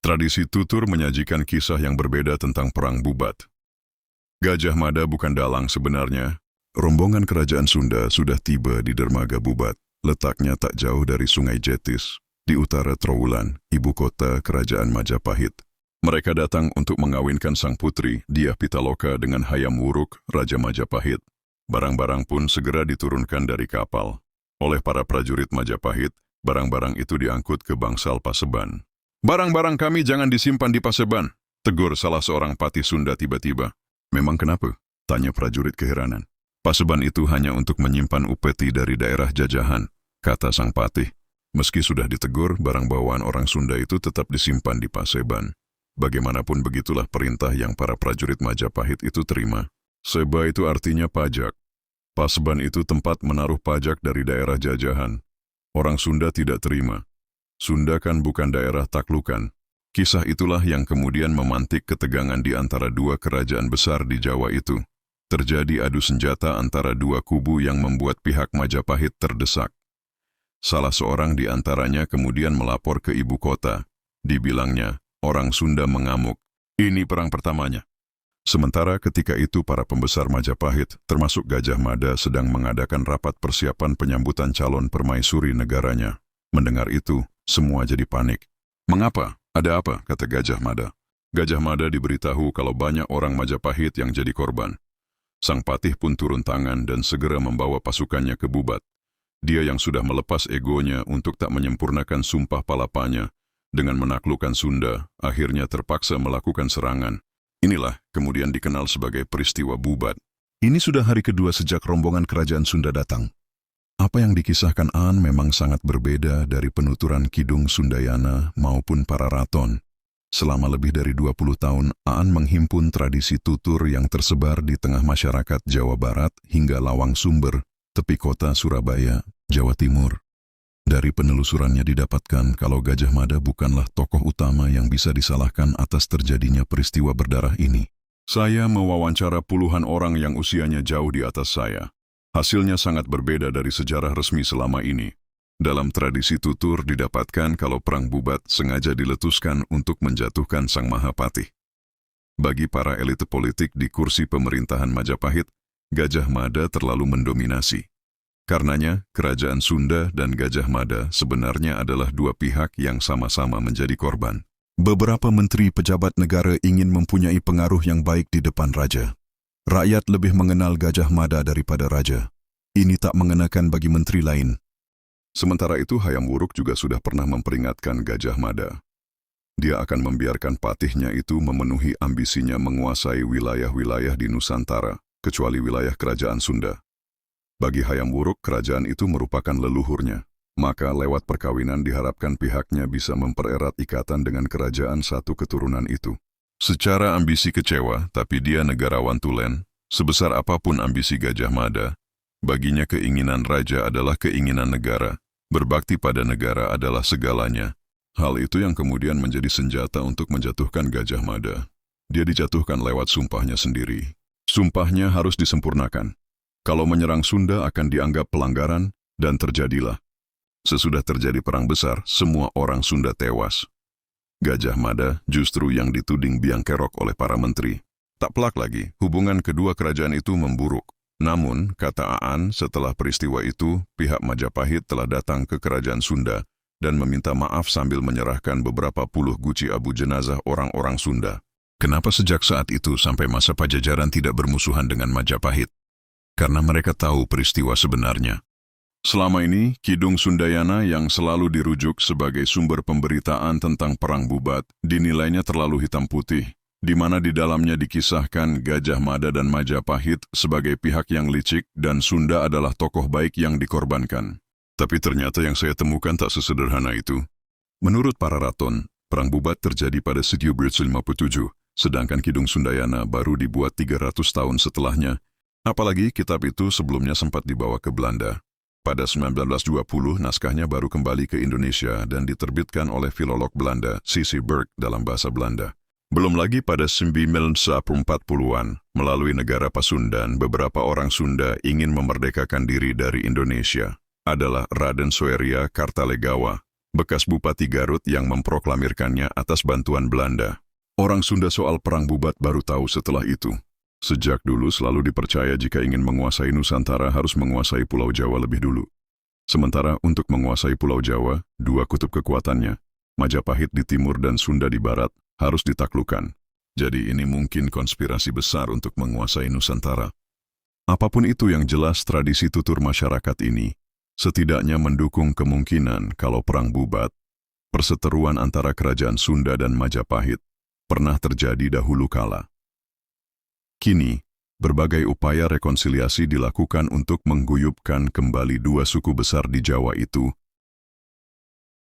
Tradisi tutur menyajikan kisah yang berbeda tentang Perang Bubat. Gajah Mada bukan dalang sebenarnya. Rombongan kerajaan Sunda sudah tiba di dermaga Bubat, letaknya tak jauh dari Sungai Jetis, di utara Trowulan, ibu kota kerajaan Majapahit. Mereka datang untuk mengawinkan sang putri, Dyah Pitaloka dengan Hayam Wuruk, Raja Majapahit. Barang-barang pun segera diturunkan dari kapal. Oleh para prajurit Majapahit, barang-barang itu diangkut ke bangsal Paseban. "Barang-barang kami jangan disimpan di Paseban," tegur salah seorang patih Sunda tiba-tiba. "Memang kenapa?" tanya prajurit keheranan. "Paseban itu hanya untuk menyimpan upeti dari daerah jajahan," kata sang patih. Meski sudah ditegur, barang bawaan orang Sunda itu tetap disimpan di Paseban. Bagaimanapun begitulah perintah yang para prajurit Majapahit itu terima. Seba itu artinya pajak. Paseban itu tempat menaruh pajak dari daerah jajahan. Orang Sunda tidak terima. Sunda kan bukan daerah taklukan. Kisah itulah yang kemudian memantik ketegangan di antara dua kerajaan besar di Jawa itu. Terjadi adu senjata antara dua kubu yang membuat pihak Majapahit terdesak. Salah seorang di antaranya kemudian melapor ke ibu kota. Dibilangnya, orang Sunda mengamuk. Ini perang pertamanya. Sementara ketika itu para pembesar Majapahit, termasuk Gajah Mada, sedang mengadakan rapat persiapan penyambutan calon permaisuri negaranya. Mendengar itu, semua jadi panik. "Mengapa? Ada apa?" kata Gajah Mada. Gajah Mada diberitahu kalau banyak orang Majapahit yang jadi korban. Sang patih pun turun tangan dan segera membawa pasukannya ke Bubat. Dia yang sudah melepas egonya untuk tak menyempurnakan sumpah palapanya, dengan menaklukkan Sunda, akhirnya terpaksa melakukan serangan. Inilah kemudian dikenal sebagai peristiwa Bubat. Ini sudah hari kedua sejak rombongan kerajaan Sunda datang. Apa yang dikisahkan Aan memang sangat berbeda dari penuturan Kidung Sundayana maupun para raton. Selama lebih dari 20 tahun, Aan menghimpun tradisi tutur yang tersebar di tengah masyarakat Jawa Barat hingga Lawang Sumber, tepi kota Surabaya, Jawa Timur. Dari penelusurannya didapatkan kalau Gajah Mada bukanlah tokoh utama yang bisa disalahkan atas terjadinya peristiwa berdarah ini. Saya mewawancara puluhan orang yang usianya jauh di atas saya. Hasilnya sangat berbeda dari sejarah resmi selama ini. Dalam tradisi tutur didapatkan kalau Perang Bubat sengaja diletuskan untuk menjatuhkan Sang Mahapatih. Bagi para elit politik di kursi pemerintahan Majapahit, Gajah Mada terlalu mendominasi. Karenanya, Kerajaan Sunda dan Gajah Mada sebenarnya adalah dua pihak yang sama-sama menjadi korban. Beberapa menteri pejabat negara ingin mempunyai pengaruh yang baik di depan raja. Rakyat lebih mengenal Gajah Mada daripada raja. Ini tak mengenakan bagi menteri lain. Sementara itu, Hayam Wuruk juga sudah pernah memperingatkan Gajah Mada. Dia akan membiarkan patihnya itu memenuhi ambisinya menguasai wilayah-wilayah di Nusantara, kecuali wilayah kerajaan Sunda. Bagi Hayam Wuruk, kerajaan itu merupakan leluhurnya. Maka lewat perkawinan diharapkan pihaknya bisa mempererat ikatan dengan kerajaan satu keturunan itu. Secara ambisi kecewa, tapi dia negarawan tulen. Sebesar apapun ambisi Gajah Mada, baginya keinginan raja adalah keinginan negara. Berbakti pada negara adalah segalanya. Hal itu yang kemudian menjadi senjata untuk menjatuhkan Gajah Mada. Dia dijatuhkan lewat sumpahnya sendiri. Sumpahnya harus disempurnakan. Kalau menyerang Sunda akan dianggap pelanggaran, dan terjadilah. Sesudah terjadi perang besar, semua orang Sunda tewas. Gajah Mada justru yang dituding biang kerok oleh para menteri. Tak pelak lagi, hubungan kedua kerajaan itu memburuk. Namun, kata Aan, setelah peristiwa itu, pihak Majapahit telah datang ke kerajaan Sunda dan meminta maaf sambil menyerahkan beberapa puluh guci abu jenazah orang-orang Sunda. Kenapa sejak saat itu sampai masa Pajajaran tidak bermusuhan dengan Majapahit? Karena mereka tahu peristiwa sebenarnya. Selama ini, Kidung Sundayana yang selalu dirujuk sebagai sumber pemberitaan tentang Perang Bubat dinilainya terlalu hitam putih, di mana di dalamnya dikisahkan Gajah Mada dan Majapahit sebagai pihak yang licik dan Sunda adalah tokoh baik yang dikorbankan. Tapi ternyata yang saya temukan tak sesederhana itu. Menurut para raton, Perang Bubat terjadi pada 1757, sedangkan Kidung Sundayana baru dibuat 300 tahun setelahnya. Apalagi kitab itu sebelumnya sempat dibawa ke Belanda. Pada 1920, naskahnya baru kembali ke Indonesia dan diterbitkan oleh filolog Belanda, C.C. Burke dalam bahasa Belanda. Belum lagi pada 1940-an, melalui negara Pasundan, beberapa orang Sunda ingin memerdekakan diri dari Indonesia. Adalah Raden Soeria Kartalegawa. bekas Bupati Garut yang memproklamirkannya atas bantuan Belanda. Orang Sunda soal Perang Bubat baru tahu setelah itu. Sejak dulu selalu dipercaya jika ingin menguasai Nusantara harus menguasai Pulau Jawa lebih dulu. Sementara untuk menguasai Pulau Jawa, dua kutub kekuatannya, Majapahit di timur dan Sunda di barat, harus ditaklukkan. Jadi ini mungkin konspirasi besar untuk menguasai Nusantara. Apapun itu yang jelas tradisi tutur masyarakat ini, setidaknya mendukung kemungkinan kalau Perang Bubat, perseteruan antara kerajaan Sunda dan Majapahit, pernah terjadi dahulu kala. Kini, berbagai upaya rekonsiliasi dilakukan untuk mengguyupkan kembali dua suku besar di Jawa itu